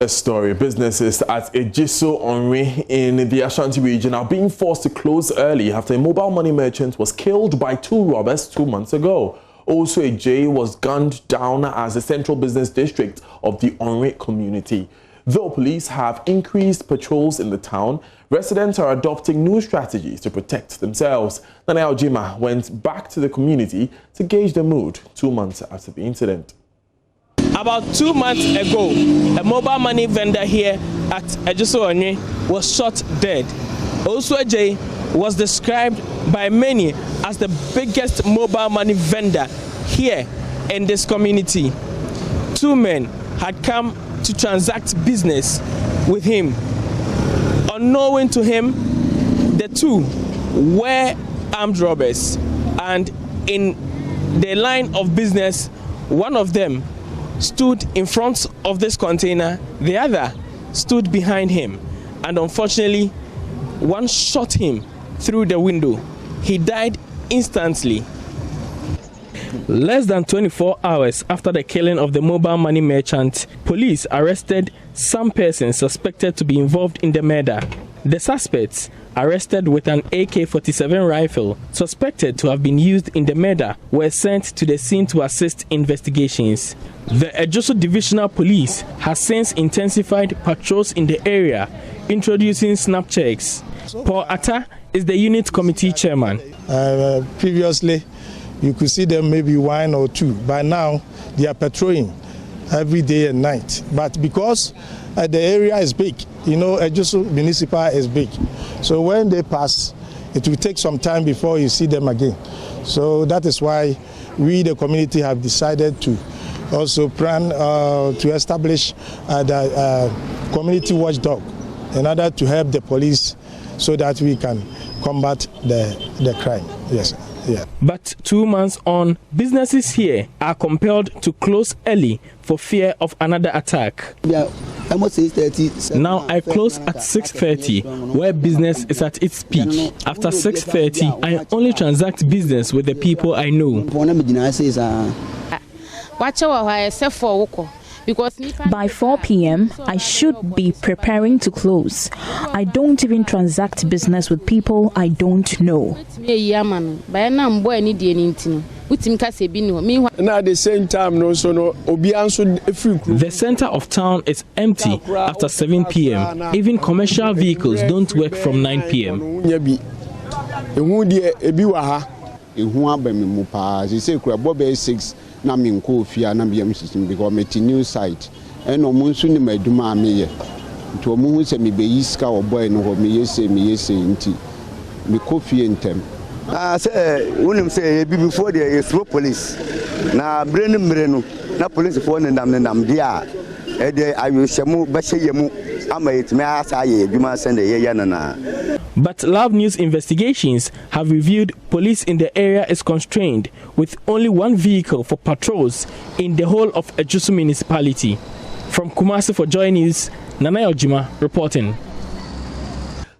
A story. Businesses at Ejiso Onri in the Ashanti region are being forced to close early after a mobile money merchant was killed by two robbers 2 months ago. Also, a J was gunned down as the central business district of the Onri community. Though police have increased patrols in the town, residents are adopting new strategies to protect themselves. Nana Aljima went back to the community to gauge the mood 2 months after the incident. About 2 months ago, a mobile money vendor here at Ejiso Onri was shot dead. Also, J was described by many as the biggest mobile money vendor here in this community. Two men had come to transact business with him. Unknowing to him, the two were armed robbers, and in the line of business, one of them stood in front of this container, the other stood behind him, and unfortunately one shot him through the window. He died instantly. Less than 24 hours after the killing of the mobile money merchant, police arrested some persons suspected to be involved in the murder. The suspects, arrested with an AK-47 rifle suspected to have been used in the murder, were sent to the scene to assist investigations. The Ejiso Divisional Police has since intensified patrols in the area, introducing snap checks. Paul Atta is the unit committee chairman. Previously, you could see them maybe one or two. By now, they are patrolling every day and night. But because the area is big, you know, Ejiso Municipal is big. So when they pass, it will take some time before you see them again. So that is why we, the community, have decided to also plan to establish the community watchdog in order to help the police so that we can combat the crime. Yes. Yeah. But 2 months on, businesses here are compelled to close early for fear of another attack. Now I close at 6:30, where business is at its peak. After 6:30, I only transact business with the people I know. By 4 p.m., I should be preparing to close. I don't even transact business with people I don't know. At the same time, the center of town is empty after 7 p.m. Even commercial vehicles don't work from 9 p.m. na me nko ofia na me system because me ti new site and no munsu ni maduma me ye to mu hu se me be yiska oboy no ho me yese nti me kofie ntem say unim say before the throw police na brenu mrenu na police for ndam dia e de ayushemu beheyemu ama yetime asa ye adwuma sende ye yanana. But Love News investigations have revealed police in the area is constrained with only one vehicle for patrols in the whole of Ejiso municipality. From Kumasi for JoyNews, Nana Aljima reporting.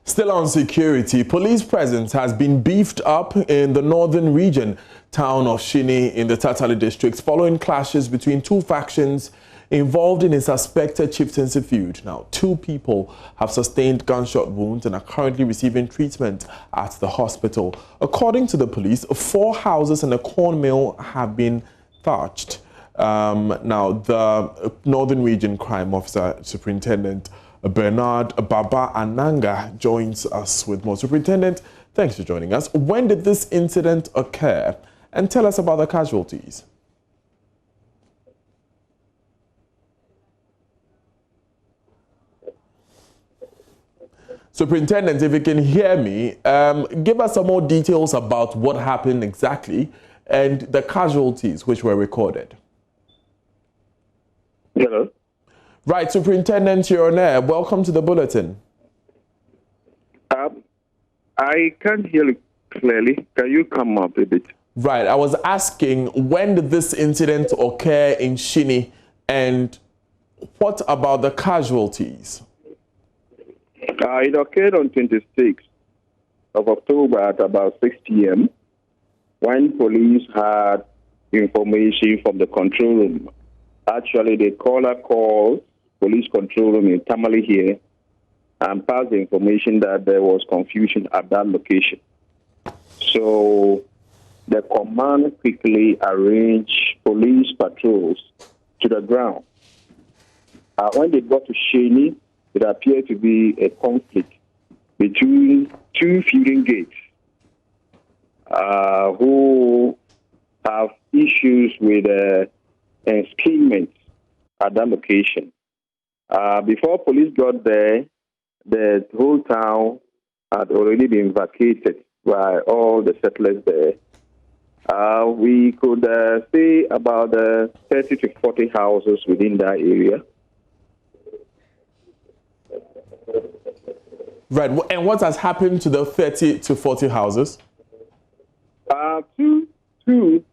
Still on security, police presence has been beefed up in the northern region town of Shini in the Tatali district following clashes between two factions involved in a suspected chieftaincy feud. Now, 2 people have sustained gunshot wounds and are currently receiving treatment at the hospital. According to the police, 4 houses and a corn mill have been thatched. Now, the Northern Region Crime Officer Superintendent Bernard Baba Ananga joins us with more. Superintendent, thanks for joining us. When did this incident occur? And tell us about the casualties. Superintendent, if you can hear me, give us some more details about what happened exactly and the casualties which were recorded. Hello. Right, Superintendent, you're on air. Welcome to the bulletin. I can't hear you clearly. Can you come up a bit? Right, I was asking, when did this incident occur in Shini and what about the casualties? It occurred on 26th of October at about 6 p.m. when police had information from the control room. Actually, the caller called police control room in Tamale here and passed the information that there was confusion at that location. So the command quickly arranged police patrols to the ground. When they got to Sheni, it appeared to be a conflict between two feuding gates who have issues with enskinment at that location. Before police got there, the whole town had already been vacated by all the settlers there. We could say about 30 to 40 houses within that area. Right, and what has happened to the 30 to 40 houses? 2 to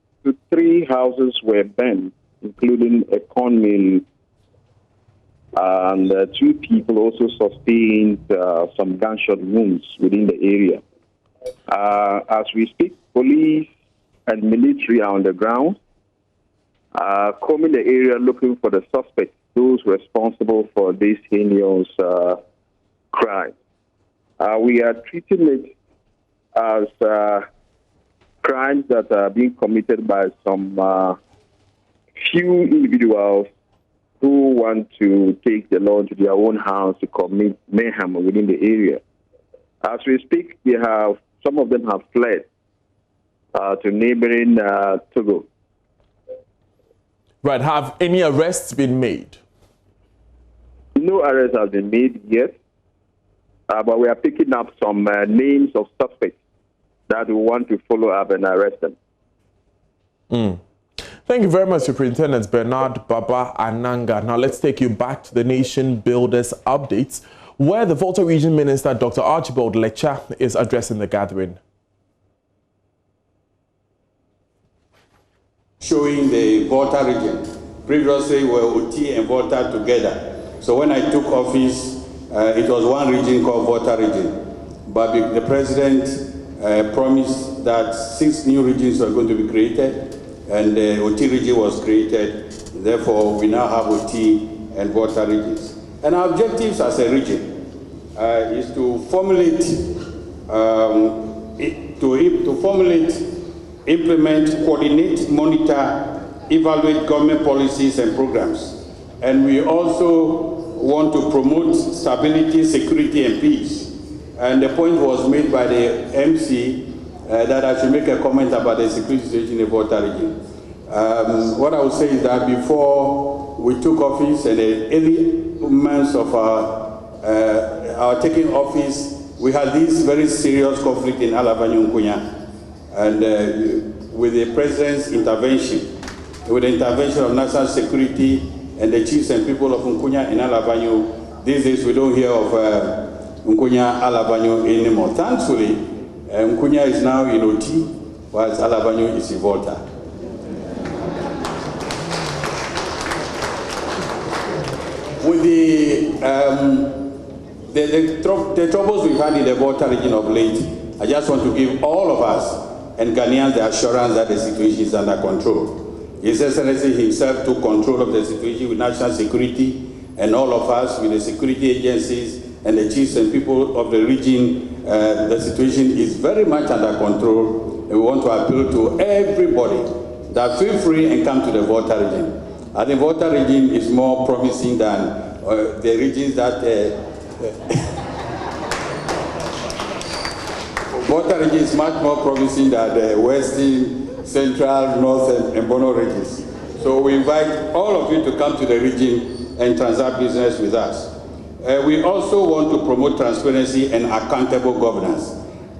3 houses were burned, including a corn mill, and 2 people also sustained some gunshot wounds within the area. As we speak, police and military are on the ground, combing the area looking for the suspects, those responsible for this heinous crime. We are treating it as crimes that are being committed by some few individuals who want to take the law into their own hands to commit mayhem within the area. As we speak, some of them have fled to neighboring Togo. Right, have any arrests been made? No arrests have been made yet, but we are picking up some names of suspects that we want to follow up and arrest them. Thank you very much, Superintendent Bernard Baba Ananga. Now let's take you back to the Nation Builders updates, where the Volta Region Minister, Dr. Archibald Lecha, is addressing the gathering. Showing the Volta region. Previously, we were OT and Volta together. So when I took office, it was one region called Volta region. But the president promised that 6 new regions were going to be created, and the OT region was created. Therefore, we now have OT and Volta regions. And our objectives as a region is to formulate, implement, coordinate, monitor, evaluate government policies and programs. And we also want to promote stability, security, and peace. And the point was made by the MC that I should make a comment about the security situation in the Volta region. What I would say is that before we took office and the early months of our taking office, we had this very serious conflict in Alabanyo Nkunya. And with the president's intervention, with the intervention of national security and the chiefs and people of Nkunya in Alabanyo, these days we don't hear of Nkunya Alabanyo anymore. Thankfully, Nkunya is now in OT, whilst Alabanyo is in Volta. With the troubles we've had in the Volta region of late, I just want to give all of us and Ghanaians the assurance that the situation is under control. His Excellency himself took control of the situation with national security, and all of us with the security agencies and the chiefs and people of the region, the situation is very much under control, and we want to appeal to everybody that feel free and come to the Volta region. I think Volta region is more promising than the regions that Volta region is much more promising than the Western, Central, North, and Bono regions. So we invite all of you to come to the region and transact business with us. We also want to promote transparency and accountable governance.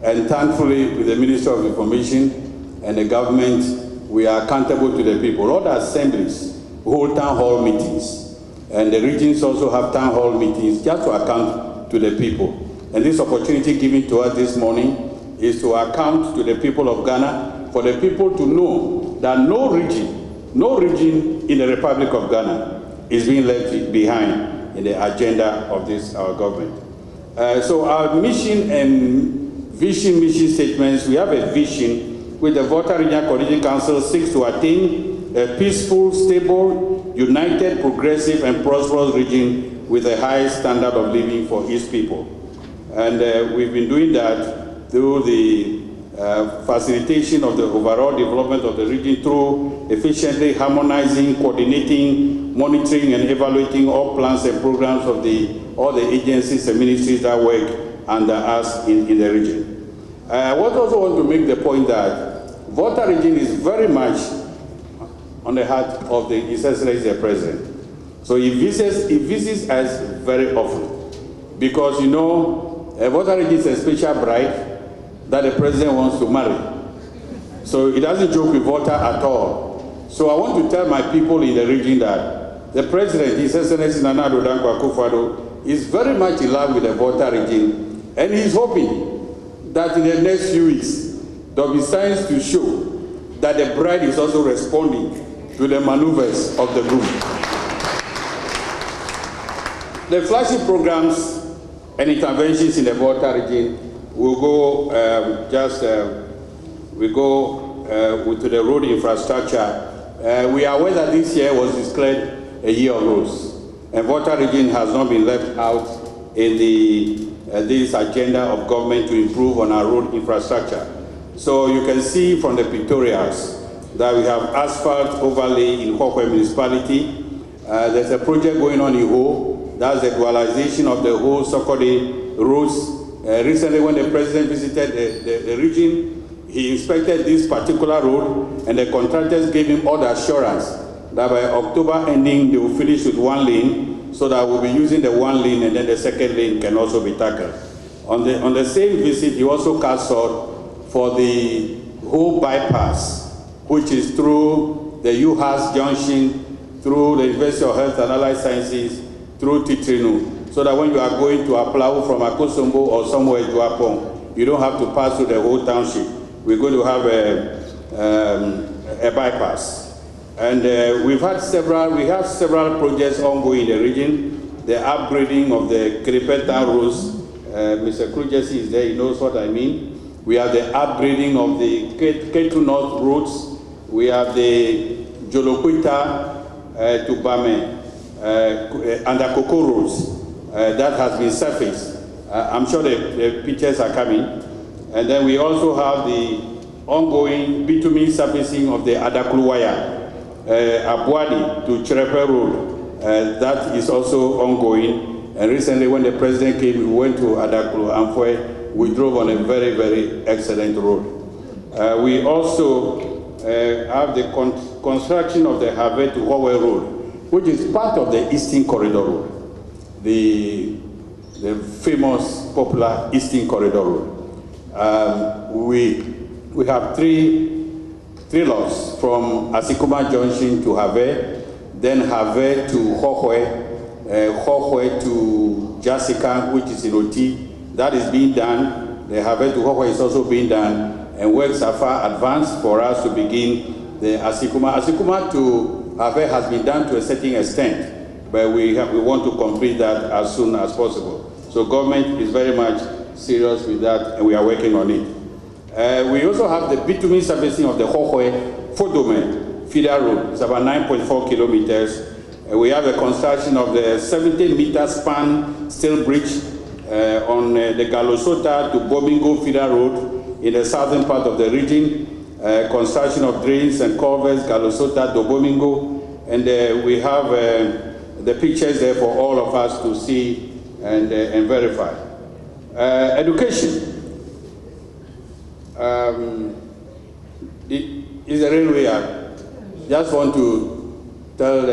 And thankfully, with the Ministry of Information and the government, we are accountable to the people. All the assemblies hold town hall meetings, and the regions also have town hall meetings just to account to the people. And this opportunity given to us this morning is to account to the people of Ghana, for the people to know that no region in the Republic of Ghana is being left behind in the agenda of this our government. So our mission and mission statements, we have a vision which the Volta Regional Coordinating Council seeks to attain a peaceful, stable, united, progressive, and prosperous region with a high standard of living for its people. And we've been doing that through the facilitation of the overall development of the region through efficiently harmonizing, coordinating, monitoring, and evaluating all plans and programs of all the agencies and ministries that work under us in the region. I also want to make the point that Volta region is very much on the heart of His Excellency the President. So he visits us very often because, you know, Volta region is a special bride that the President wants to marry. So he doesn't joke with Volta at all. So I want to tell my people in the region that the President, His Excellency Nana Addo Dankwa Akufo-Addo, is very much in love with the Volta region, and he's hoping that in the next few weeks, there will be signs to show that the bride is also responding to the maneuvers of the group. The flagship programs and interventions in the Volta region will go to the road infrastructure. We are aware that this year was declared a year of roads, and Volta region has not been left out in this agenda of government to improve on our road infrastructure. So you can see from the pictorials that we have asphalt overlay in Hokwe municipality. There's a project going on in Ho, that's the dualization of the Ho Sokode roads. Recently, when the President visited the region, he inspected this particular road, and the contractors gave him all the assurance that by October ending, they will finish with one lane, so that we'll be using the one lane, and then the second lane can also be tackled. On the same visit, he also cast salt for the whole bypass, which is through the UHAS junction, through the University of Health and Allied Sciences, through Titrinu, so that when you are going to Aplau from Akosombo or somewhere to Apong, you don't have to pass through the whole township. We're going to have a bypass. And we have several projects ongoing in the region. The upgrading of the Kripeta roads. Mr. Krujesi is there, he knows what I mean. We have the upgrading of the K2 North roads. We have the Jolokwita to Bame, under Cocoa roads. That has been surfaced. I'm sure the pictures are coming. And then we also have the ongoing bitumen surfacing of the Adakluwaya, Abuadi to Cherepe Road. That is also ongoing. And recently when the President came, we went to Adaklu Amfwe. We drove on a very, very excellent road. We also have the construction of the Harvey to Hawaii Road, which is part of the Eastern Corridor Road. The famous, popular Eastern Corridor Road. We have three lots from Asikuma Junction to Have, then Have to Hohwe, Hohwe to Jessica, which is in Oti. That is being done. The Have to Hohwe is also being done, and works are far advanced for us to begin the Asikuma. Asikuma to Have has been done to a certain extent, but we want to complete that as soon as possible. So government is very much serious with that, and we are working on it. We also have the bitumen surfacing of the Hohwe Fodome feeder road. It's about 9.4 kilometers. We have the construction of the 17-meter span steel bridge on the Galosota to Bomingo feeder road in the southern part of the region. Construction of drains and culverts, Galosota to Bomingo. And we have the pictures there for all of us to see and verify. Education. Is a railway act. Just want to tell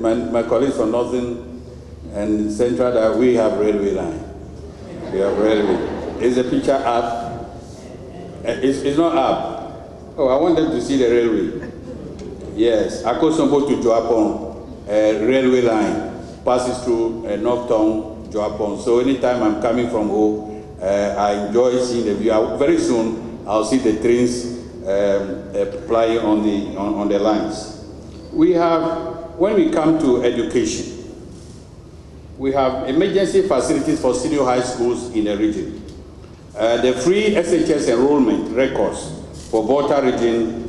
my colleagues from Northern and Central that we have railway line. We have railway. Is the picture up? It's not up. Oh, I want them to see the railway. Yes, Akosombo to Joapon, railway line passes through Northtown, Joapon. So anytime I'm coming from home, I enjoy seeing the view. Very soon, I'll see the trains plying on the lines. We have, when we come to education, we have emergency facilities for senior high schools in the region. The free SHS enrollment records for Volta region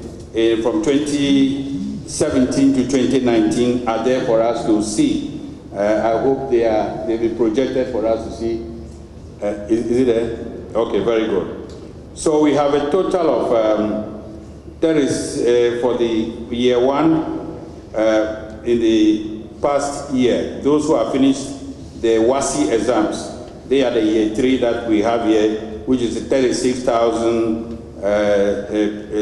from 2016 2017 to 2019 are there for us to see. I hope they'll be projected for us to see. Is it there? Okay, very good. So we have a total of, there is for the year 1, in the past year, those who have finished the WASI exams, they are the year 3 that we have here, which is 36,000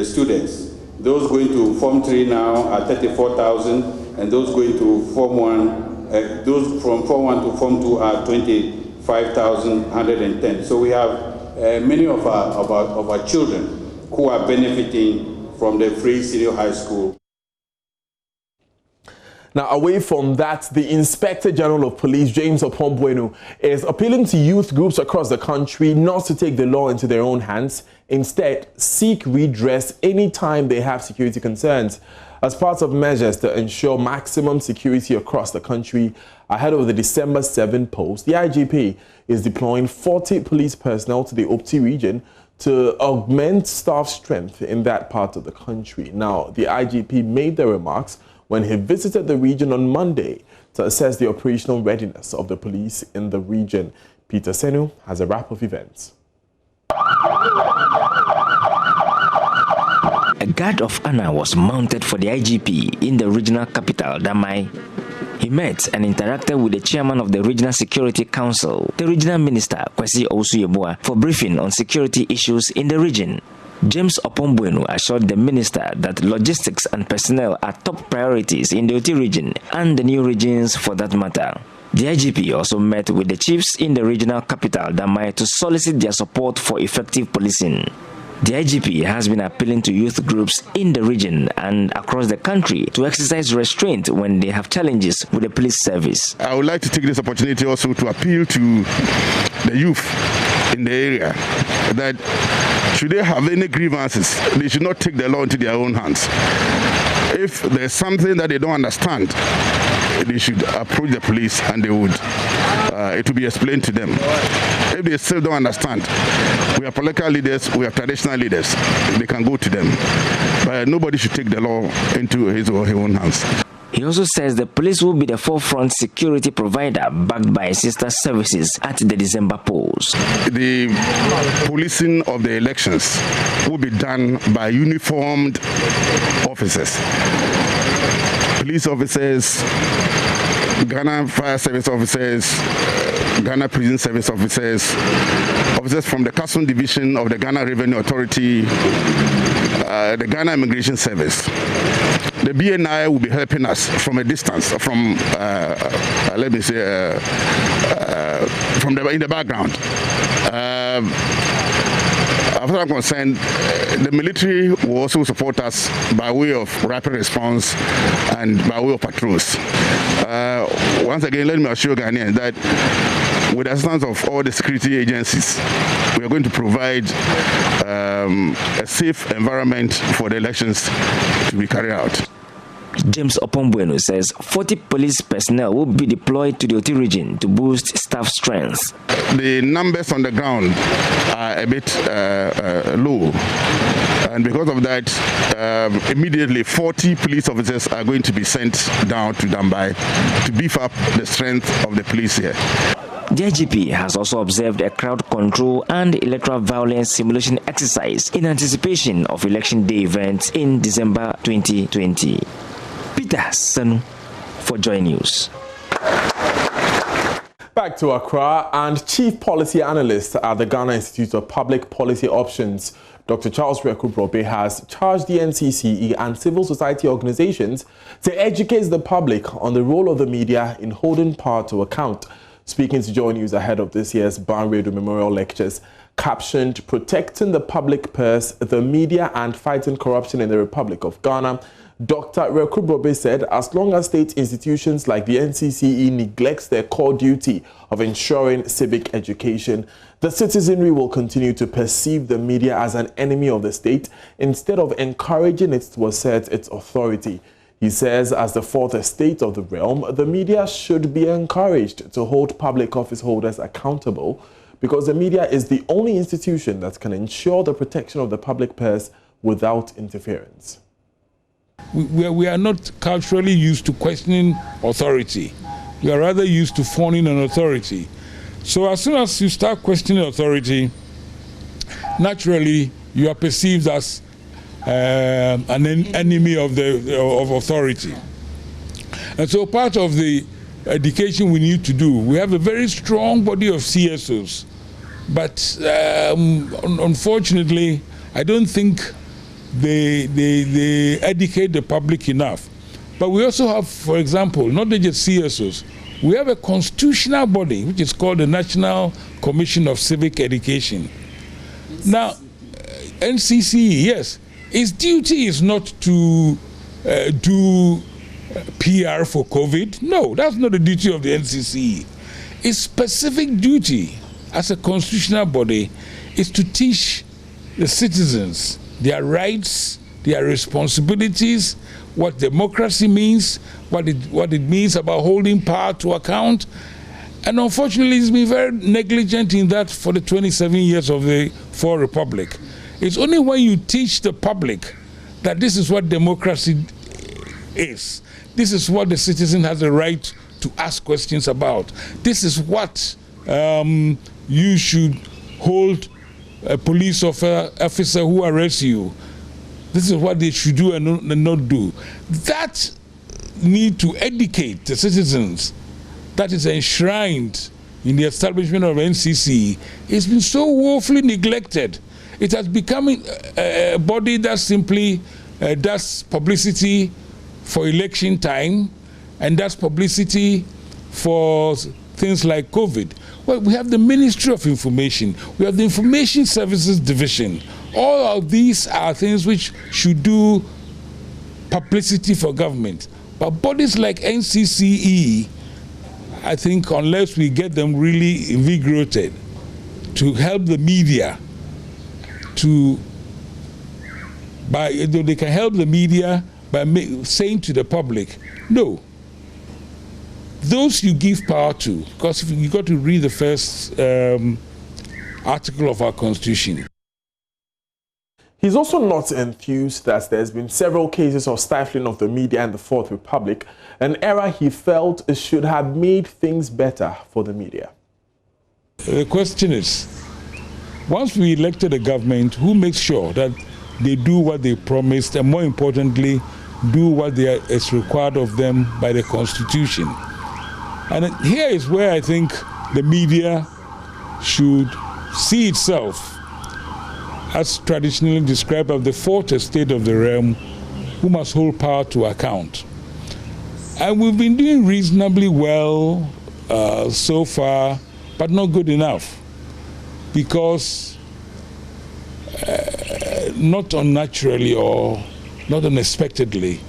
students. Those going to Form 3 now are 34,000, and those going to Form 1, those from Form 1 to Form 2 are 25,110. So we have many of our children who are benefiting from the free senior high school. Now, away from that, the Inspector General of Police, James Opombuenu, is appealing to youth groups across the country not to take the law into their own hands. Instead, seek redress anytime they have security concerns. As part of measures to ensure maximum security across the country, ahead of the December 7 post, the IGP is deploying 40 police personnel to the Opti region to augment staff strength in that part of the country. Now, the IGP made the remarks when he visited the region on Monday to assess the operational readiness of the police in the region. Peter Senu has a wrap of events. A guard of honor was mounted for the IGP in the regional capital, Damai. He met and interacted with the chairman of the Regional Security Council, the regional minister, Kwesi Owusu-Yeboah, for briefing on security issues in the region. James Opombuenu assured the minister that logistics and personnel are top priorities in the Oti region and the new regions for that matter. The IGP also met with the chiefs in the regional capital, Damai, to solicit their support for effective policing. The IGP has been appealing to youth groups in the region and across the country to exercise restraint when they have challenges with the police service. I would like to take this opportunity also to appeal to the youth in the area that should they have any grievances, they should not take the law into their own hands. If there's something that they don't understand, they should approach the police and they would, it will be explained to them. If they still don't understand, we have political leaders, we have traditional leaders, they can go to them. But nobody should take the law into his or her own hands. He also says the police will be the forefront security provider backed by sister services at the December polls. The policing of the elections will be done by uniformed officers. Police officers, Ghana Fire Service officers, Ghana Prison Service officers, officers from the Customs Division of the Ghana Revenue Authority, the Ghana Immigration Service. The BNI will be helping us from a distance, from let me say, from in the background. As far as I'm concerned, the military will also support us by way of rapid response and by way of patrols. Once again, let me assure Ghanaians that with the assistance of all the security agencies, we are going to provide a safe environment for the elections to be carried out. James Opombuenu says 40 police personnel will be deployed to the Oti region to boost staff strength. The numbers on the ground are a bit low, and because of that, immediately 40 police officers are going to be sent down to Dambai to beef up the strength of the police here. The IGP has also observed a crowd control and electoral violence simulation exercise in anticipation of Election Day events in December 2020. Peter Sanu for JoyNews. Back to Accra, and Chief Policy Analyst at the Ghana Institute of Public Policy Options, Dr. Charles Rekubrobe, has charged the NCCE and civil society organizations to educate the public on the role of the media in holding power to account. Speaking to JoyNews ahead of this year's Banredo Memorial Lectures, captioned "Protecting the Public Purse, the Media and Fighting Corruption in the Republic of Ghana," Dr. Rekubrobe said as long as state institutions like the NCCE neglects their core duty of ensuring civic education, the citizenry will continue to perceive the media as an enemy of the state instead of encouraging it to assert its authority. He says as the fourth estate of the realm, the media should be encouraged to hold public office holders accountable because the media is the only institution that can ensure the protection of the public purse without interference. We are not culturally used to questioning authority. We are rather used to fawning on authority. So as soon as you start questioning authority, naturally you are perceived as an enemy of authority. And so part of the education we need to do, we have a very strong body of CSOs, but unfortunately, I don't think they educate the public enough. But we also have, for example, not just CSOs, we have a constitutional body which is called the National Commission of Civic Education. Now, NCCE, yes, its duty is not to do PR for COVID. No, that's not the duty of the NCCE. Its specific duty as a constitutional body is to teach the citizens their rights, their responsibilities, what democracy means, what it means about holding power to account. And unfortunately, it's been very negligent in that for the 27 years of the Fourth Republic. It's only when you teach the public that this is what democracy is. This is what the citizen has a right to ask questions about. This is what you should hold a police officer who arrests you. This is what they should do and not do. That need to educate the citizens that is enshrined in the establishment of NCC has been so woefully neglected. It has become a body that simply does publicity for election time and does publicity for things like COVID. Well, we have the Ministry of Information, we have the Information Services Division. All of these are things which should do publicity for government. But bodies like NCCE, I think unless we get them really invigorated to help the media they can help the media by saying to the public, no, those you give power to, because you got to read the first article of our Constitution. He's also not enthused that there's been several cases of stifling of the media in the Fourth Republic, an era he felt should have made things better for the media. The question is, once we elected a government, who makes sure that they do what they promised and, more importantly, do what is required of them by the Constitution? And here is where I think the media should see itself as traditionally described as the fourth estate of the realm, who must hold power to account. And we've been doing reasonably well so far, but not good enough, because not unnaturally or not unexpectedly,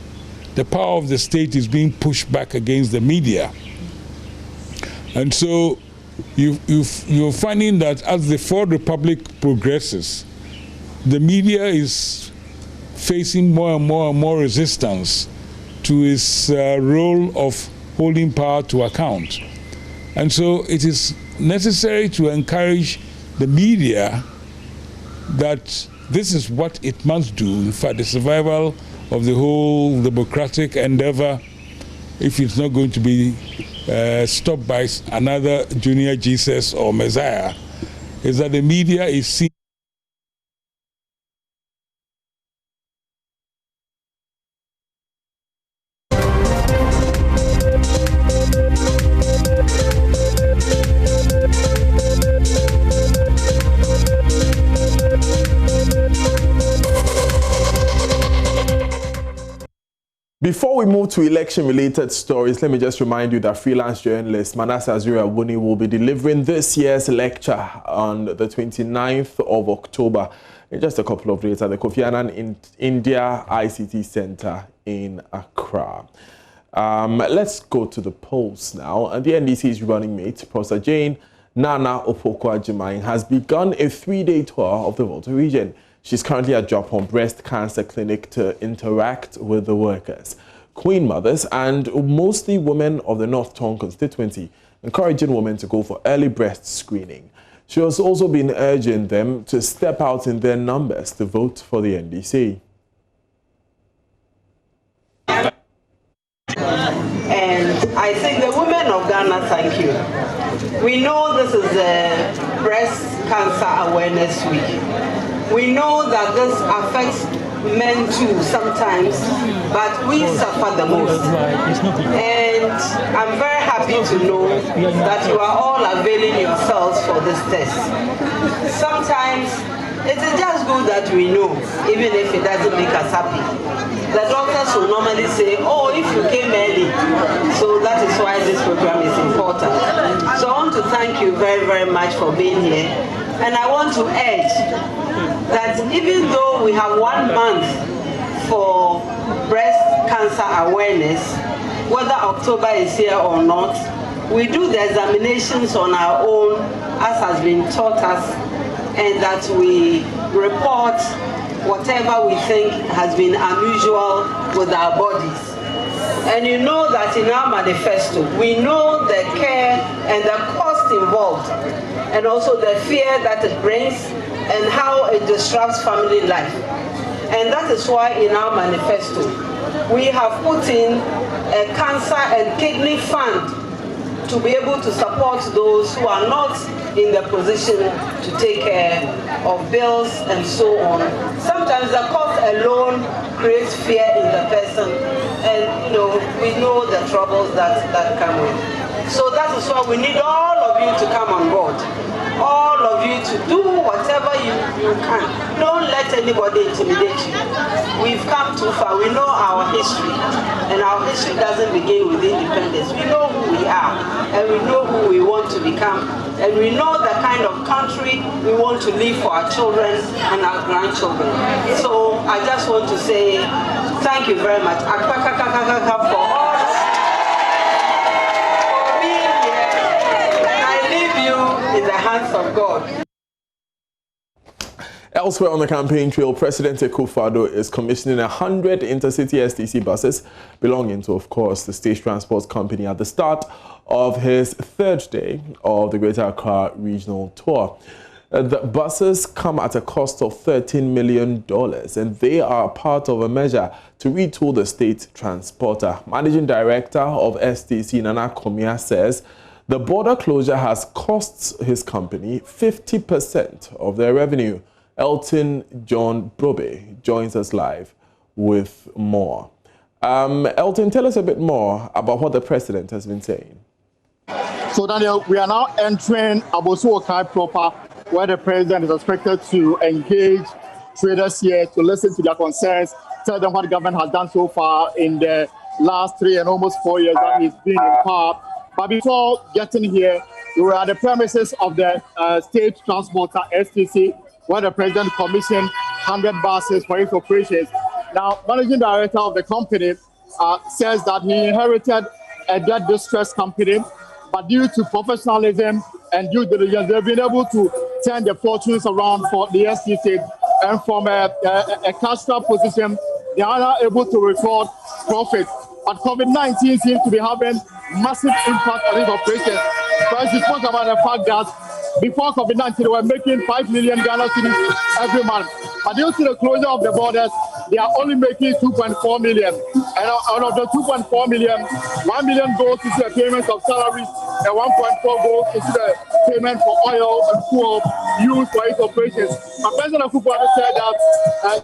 the power of the state is being pushed back against the media. And so you're finding that as the Fourth Republic progresses, the media is facing more and more and more resistance to its role of holding power to account. And so it is necessary to encourage the media that this is what it must do for the survival of the whole democratic endeavor, if it's not going to be stopped by another junior Jesus or Messiah, is that the media is seen. Before we move to election-related stories, let me just remind you that freelance journalist Manasseh Azuri-Awuni will be delivering this year's lecture on the 29th of October, in just a couple of days, at the Kofi Annan India ICT Center in Accra. Let's go to the polls now. And the NDC's running mate, Professor Jane Nana Opoku-Agyemang, has begun a 3-day tour of the Volta region. She's currently at Japan Breast Cancer Clinic to interact with the workers, queen mothers, and mostly women of the North Tongue constituency, encouraging women to go for early breast screening. She has also been urging them to step out in their numbers to vote for the NDC. I think the women of Ghana, thank you. We know this is the Breast Cancer Awareness Week. We know that this affects men too sometimes, but we suffer the most. And I'm very happy to know that you are all availing yourselves for this test. Sometimes it is just good that we know, even if it doesn't make us happy. The doctors will normally say, oh, if you came early. So that is why this program is important. So I want to thank you very, very much for being here. And I want to urge that even though we have 1 month for breast cancer awareness, whether October is here or not, we do the examinations on our own as has been taught us, and that we report whatever we think has been unusual with our bodies. And you know that in our manifesto, we know the care and the cost involved, and also the fear that it brings and how it disrupts family life. And that is why in our manifesto, we have put in a cancer and kidney fund to be able to support those who are not in the position to take care of bills and so on. Sometimes the cost alone creates fear in the person, and we know the troubles that come with. So that is why we need all of you to come on board. All of you to do whatever you can. Don't let anybody intimidate you. We've come too far. We know our history, and our history doesn't begin with independence. We know who we are, and we know who we want to become, and we know the kind of country we want to leave for our children and our grandchildren. So I just want to say thank you very much for all. In the hands of God. Elsewhere on the campaign trail, President Akufo-Addo is commissioning 100 intercity STC buses belonging to, of course, the State Transport Company at the start of his third day of the Greater Accra Regional Tour. The buses come at a cost of $13 million, and they are part of a measure to retool the state transporter. Managing Director of STC, Nana Komia, says the border closure has cost his company 50% of their revenue. Elton John Brobe joins us live with more. Elton, tell us a bit more about what the president has been saying. So, Daniel, we are now entering Abosu-Okai proper, where the president is expected to engage traders here to listen to their concerns, tell them what the government has done so far in the last 3 and almost 4 years that he's been in power. But before getting here, we were at the premises of the State Transporter STC, where the president commissioned 100 buses for its operations. Now, managing director of the company says that he inherited a debt distress company, but due to professionalism and due diligence, they've been able to turn the fortunes around for the STC, and from a cash flow position, they are now able to record profit. But COVID-19 seems to be having massive impact on these operations. Because you spoke about the fact that before COVID-19, they were making 5 million Ghana cedis every month. But due to the closure of the borders, they are only making 2.4 million. And out of the 2.4 million, 1 million goes into the payments of salaries, and 1.4 goes into the payment for oil and fuel used for its operations. But President Akufo-Addo said that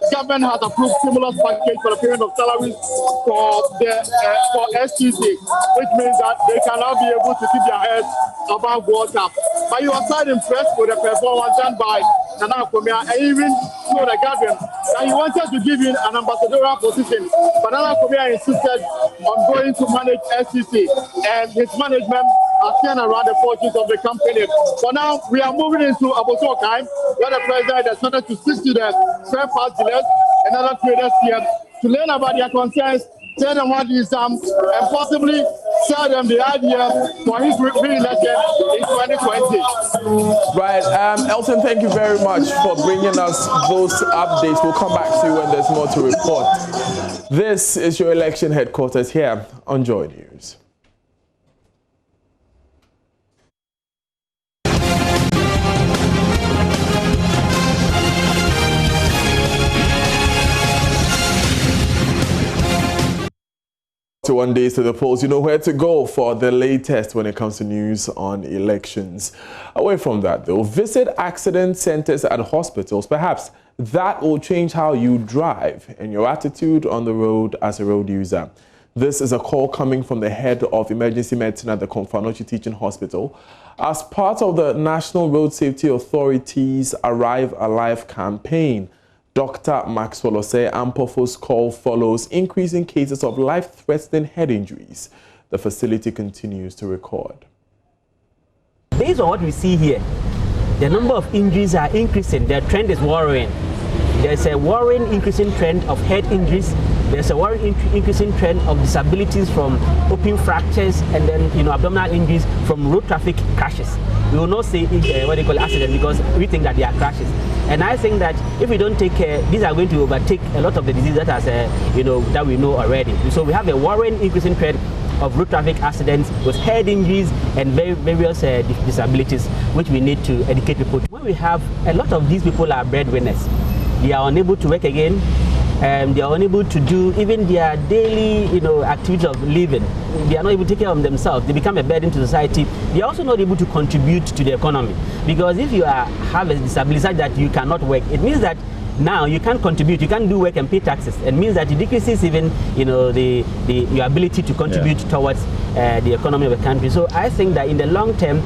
the government has approved stimulus package for the payment of salaries for STC, which means that they can now be able to keep their heads above water. But you are quite impressed with the performance done by Nana Komia, and even told the government that he wanted to give in an ambassadorial position. But Nana Komia insisted on going to manage STC, and his management has turned around the fortunes of the company. So now we are moving into Abosu-Okai, where the president has started to speak to the spare parts dealers and other traders here to learn about their concerns, tell them what is and possibly sell them the idea for his re-election in 2020. Right, Elton, thank you very much for bringing us those updates. We'll come back to you when there's more to report. This is your election headquarters here on JoyNews. 1 days to the polls. You know where to go for the latest when it comes to news on elections. Away from that, though, visit accident centers at hospitals. Perhaps that will change how you drive and your attitude on the road as a road user. This is a call coming from the head of emergency medicine at the Komfanochi Teaching Hospital as part of the National Road Safety Authority's Arrive Alive campaign. Dr. Maxwell Osei Ampofo's call follows increasing cases of life-threatening head injuries. The facility continues to record. Based on what we see here, the number of injuries are increasing. The trend is worrying. There's a worrying increasing trend of head injuries. There's a worrying increasing trend of disabilities from open fractures and then abdominal injuries from road traffic crashes. We will not say what they call accident because we think that they are crashes. And I think that if we don't take care, these are going to overtake a lot of the diseases that has, that we know already. So we have a worrying increasing trend of road traffic accidents with head injuries and various disabilities, which we need to educate people. When we have a lot of these people are breadwinners, they are unable to work again. They are unable to do even their daily, activities of living. They are not able to take care of themselves. They become a burden to society. They are also not able to contribute to the economy. Because if you have a disability such that you cannot work, it means that now you can't contribute, you can't do work and pay taxes. It means that it decreases even, your ability to contribute towards the economy of the country. So I think that in the long term,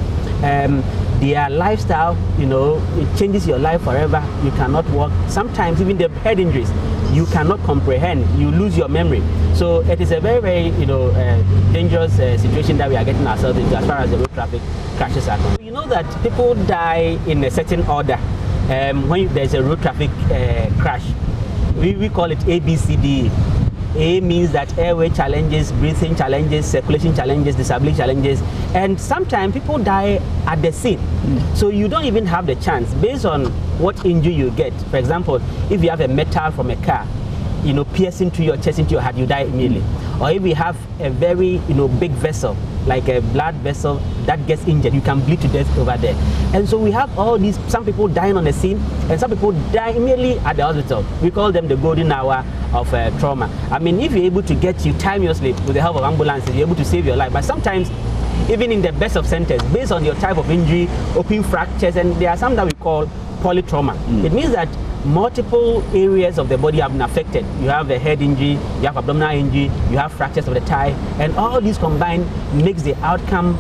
their lifestyle, it changes your life forever. You cannot work. Sometimes even the head injuries, you cannot comprehend. You lose your memory. So it is a very, very, dangerous situation that we are getting ourselves into as far as the road traffic crashes are concerned. You know that people die in a certain order when there's a road traffic crash. We call it ABCD. A means that airway challenges, breathing challenges, circulation challenges, disability challenges, and sometimes people die at the scene. So you don't even have the chance based on what injury you get. For example, if you have a metal from a car, piercing to your chest, into your heart, you die immediately. Or if you have a very, big vessel, like a blood vessel that gets injured, you can bleed to death over there. And so we have all these, some people dying on the scene, and some people die immediately at the hospital. We call them the golden hour of trauma. I mean, if you're able to get you timelessly with the help of ambulances, you're able to save your life. But sometimes, even in the best of centers, based on your type of injury, open fractures, and there are some that we call polytrauma. It means that multiple areas of the body have been affected. You have a head injury, you have abdominal injury, you have fractures of the thigh, and all these combined makes the outcome,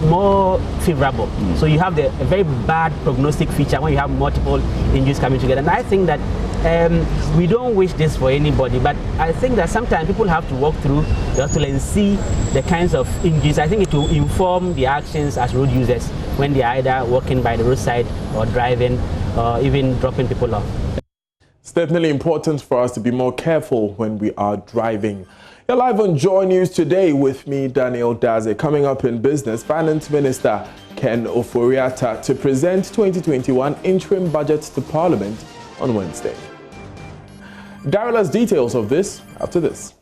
more favorable. So you have a very bad prognostic feature when you have multiple injuries coming together. And I think that we don't wish this for anybody, but I think that sometimes people have to walk through the hospital and see the kinds of injuries. I think it will inform the actions as road users when they are either walking by the roadside or driving or even dropping people off. It's definitely important for us to be more careful when we are driving. You're live on Joy News today with me, Daniel Daze. Coming up in business, Finance Minister Ken Ofori-Atta to present 2021 interim budget to Parliament on Wednesday. Daryl has details of this after this.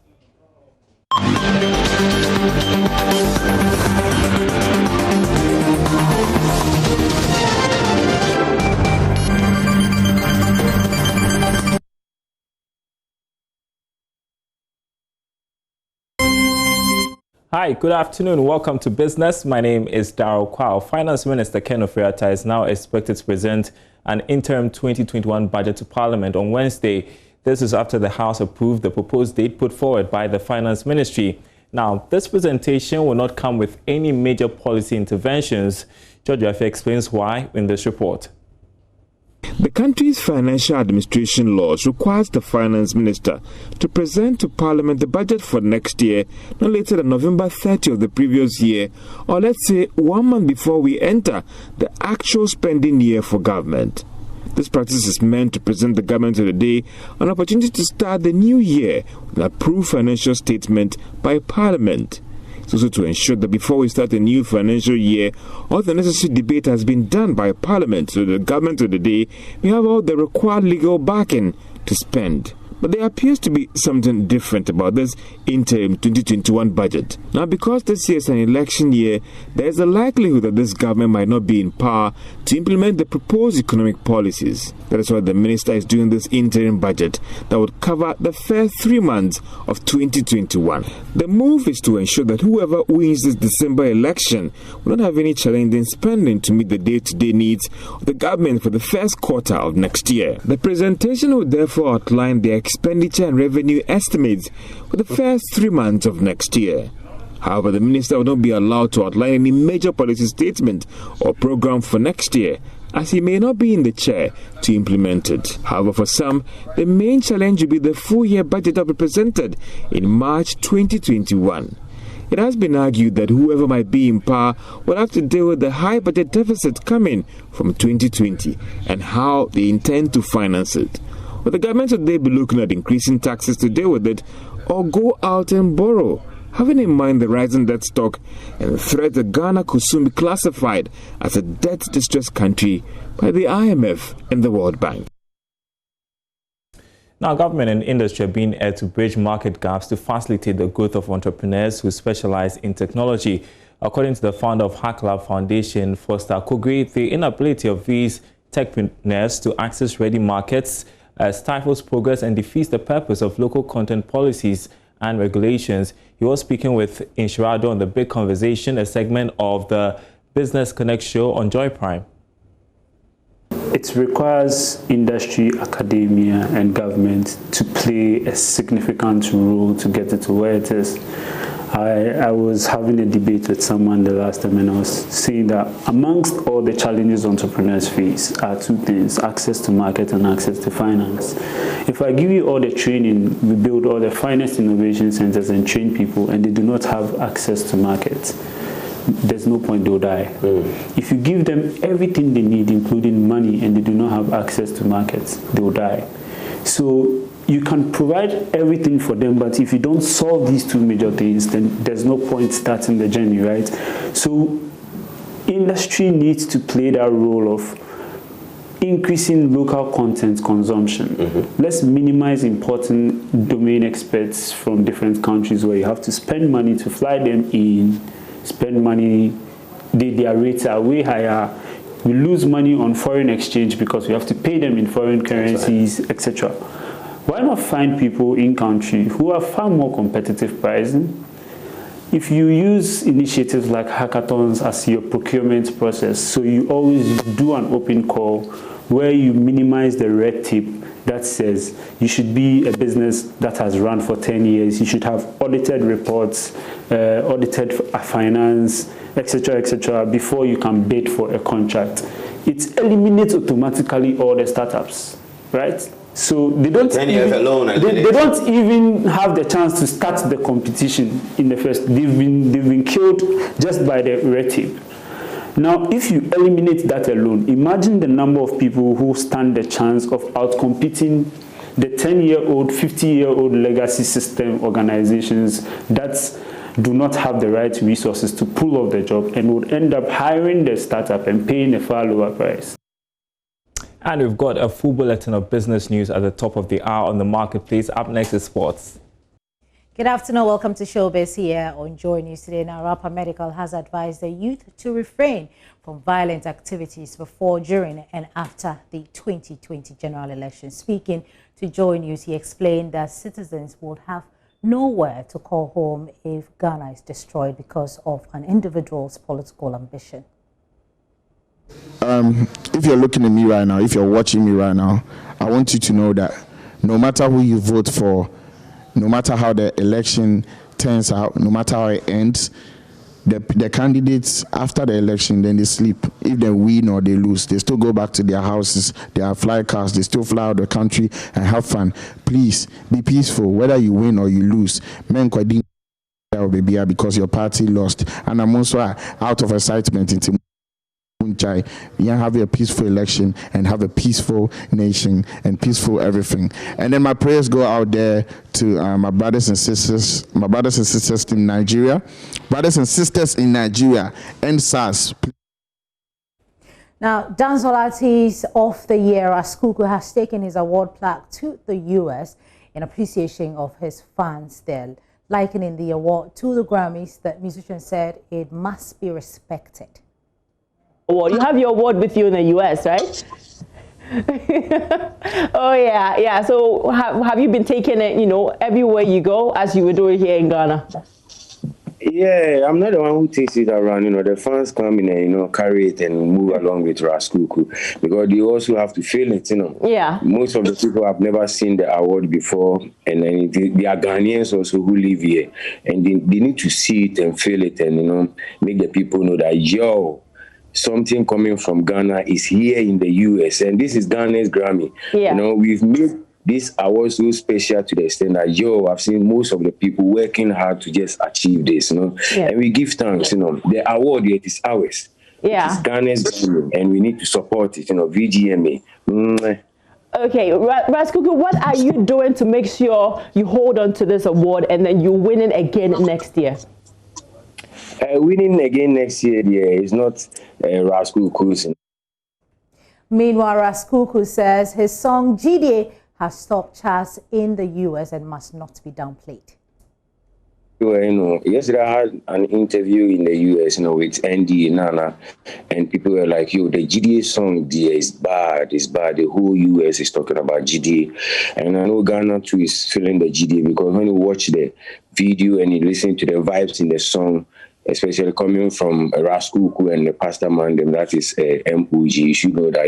Hi, good afternoon. Welcome to Business. My name is Daryl Kwao. Finance Minister Ken Ofori-Atta is now expected to present an interim 2021 budget to Parliament on Wednesday. This is after the House approved the proposed date put forward by the Finance Ministry. Now, this presentation will not come with any major policy interventions. George Afe explains why in this report. The country's financial administration laws requires the finance minister to present to Parliament the budget for next year no later than November 30 of the previous year, or let's say 1 month before we enter the actual spending year for government. This practice is meant to present the government of the day an opportunity to start the new year with an approved financial statement by Parliament. It's also to ensure that before we start a new financial year, all the necessary debate has been done by Parliament so the government of the day may have all the required legal backing to spend. But there appears to be something different about this interim 2021 budget. Now, because this year is an election year, there is a likelihood that this government might not be in power to implement the proposed economic policies. That is why the minister is doing this interim budget that would cover the first 3 months of 2021. The move is to ensure that whoever wins this December election will not have any challenge in spending to meet the day-to-day needs of the government for the first quarter of next year. The presentation would therefore outline the expenditure and revenue estimates for the first 3 months of next year. However, the minister will not be allowed to outline any major policy statement or program for next year, as he may not be in the chair to implement it. However, for some, the main challenge will be the full-year budget that will be presented in March 2021. It has been argued that whoever might be in power will have to deal with the high budget deficit coming from 2020 and how they intend to finance it. But the government would they be looking at increasing taxes to deal with it, or go out and borrow, having in mind the rising debt stock and the threat that Ghana could soon be classified as a debt-distressed country by the IMF and the World Bank. Now, government and industry are being aired to bridge market gaps to facilitate the growth of entrepreneurs who specialize in technology. According to the founder of Hack Lab Foundation, Foster Kogri, the inability of these techpreneurs to access ready markets stifles progress and defeats the purpose of local content policies and regulations. He was speaking with Inshirado on The Big Conversation, a segment of the Business Connect show on Joy Prime. It requires industry, academia, and government to play a significant role to get it to where it is. I was having a debate with someone the last time, and I was saying that amongst all the challenges entrepreneurs face are two things: access to market and access to finance. If I give you all the training, we build all the finest innovation centers and train people, and they do not have access to markets, there's no point, they'll die. If you give them everything they need, including money, and they do not have access to markets, they'll die. So you can provide everything for them, but if you don't solve these two major things, then there's no point starting the journey, right? So industry needs to play that role of increasing local content consumption. Let's minimize importing domain experts from different countries where you have to spend money to fly them in, spend money, their rates are way higher. We lose money on foreign exchange because we have to pay them in foreign currencies, etc. Why not find people in country who have far more competitive pricing? If you use initiatives like hackathons as your procurement process, so you always do an open call where you minimize the red tape that says you should be a business that has run for 10 years, you should have audited reports, audited finance, etc., before you can bid for a contract. It eliminates automatically all the startups, right? So they don't, they don't even have the chance to start the competition in the first. They've been killed just by the red tape. Now, if you eliminate that alone, imagine the number of people who stand the chance of outcompeting the 10-year-old, 50-year-old legacy system organizations that do not have the right resources to pull off the job and would end up hiring the startup and paying a far lower price. And we've got a full bulletin of business news at the top of the hour on the marketplace. Up next is sports. Good afternoon. Welcome to Showbiz here on JoyNews today. Now, Rapper Medical has advised the youth to refrain from violent activities before, during, and after the 2020 general election. Speaking to JoyNews, he explained that citizens would have nowhere to call home if Ghana is destroyed because of an individual's political ambition. If you're looking at me right now, if you're watching me right now, I want you to know that no matter who you vote for, no matter how the election turns out, no matter how it ends, the candidates after the election, then they sleep. If they win or they lose, they still go back to their houses, they fly cars, they still fly out the country and have fun. Please be peaceful, whether you win or you lose. Because your party lost. And I'm also out of excitement into have a peaceful election and have a peaceful nation and peaceful everything. And then my prayers go out there to my brothers and sisters in Nigeria, and SARS. Now, Dancehall Artist of the Year, Askuku, has taken his award plaque to the US in appreciation of his fans there. Likening the award to the Grammys, the musician said it must be respected. Well, you have your award with you in the US, right? Oh yeah. So have you been taking it, everywhere you go as you were doing here in Ghana? Yeah, I'm not the one who takes it around. The fans come in and, carry it and move along with Raskuku, because they also have to feel it, Yeah. Most of the people have never seen the award before, and then they are Ghanaians also who live here, and they need to see it and feel it and, make the people know that, something coming from Ghana is here in the US, and this is Ghana's Grammy. Yeah. We've made this award so special to the extent that, I've seen most of the people working hard to just achieve this, Yeah. and we give thanks, The award, it is ours. Yeah. It is Ghana's Grammy, and we need to support it, VGMA. Okay, Raskuku, what are you doing to make sure you hold on to this award and then you win it again next year? Winning again next year, is not Raskuku's. Meanwhile, Raskuku says his song Midday has stopped charts in the US and must not be downplayed. Yesterday I had an interview in the US, with ND Nana, and people were like, the GDA song there is bad, it's bad. The whole US is talking about GDA. And I know Ghana too is feeling the GDA, because when you watch the video and you listen to the vibes in the song, especially coming from Raskuku and the Pastor Mandem, that is MOG, you should know that,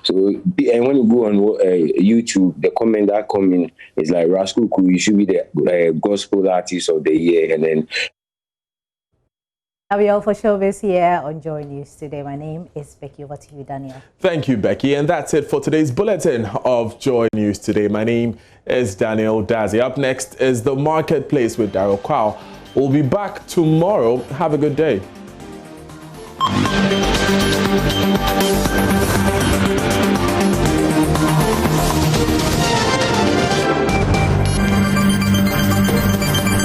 So, and when you go on YouTube, the comment that coming is like, Raskuku, you should be the gospel artist of the year, and then... That we all for Showbiz here on Joy News today. My name is Becky. Over to you, Daniel. Thank you, Becky. And that's it for today's bulletin of Joy News today. My name is Daniel Dazi. Up next is The Marketplace with Daryl Kwao. We'll be back tomorrow. Have a good day.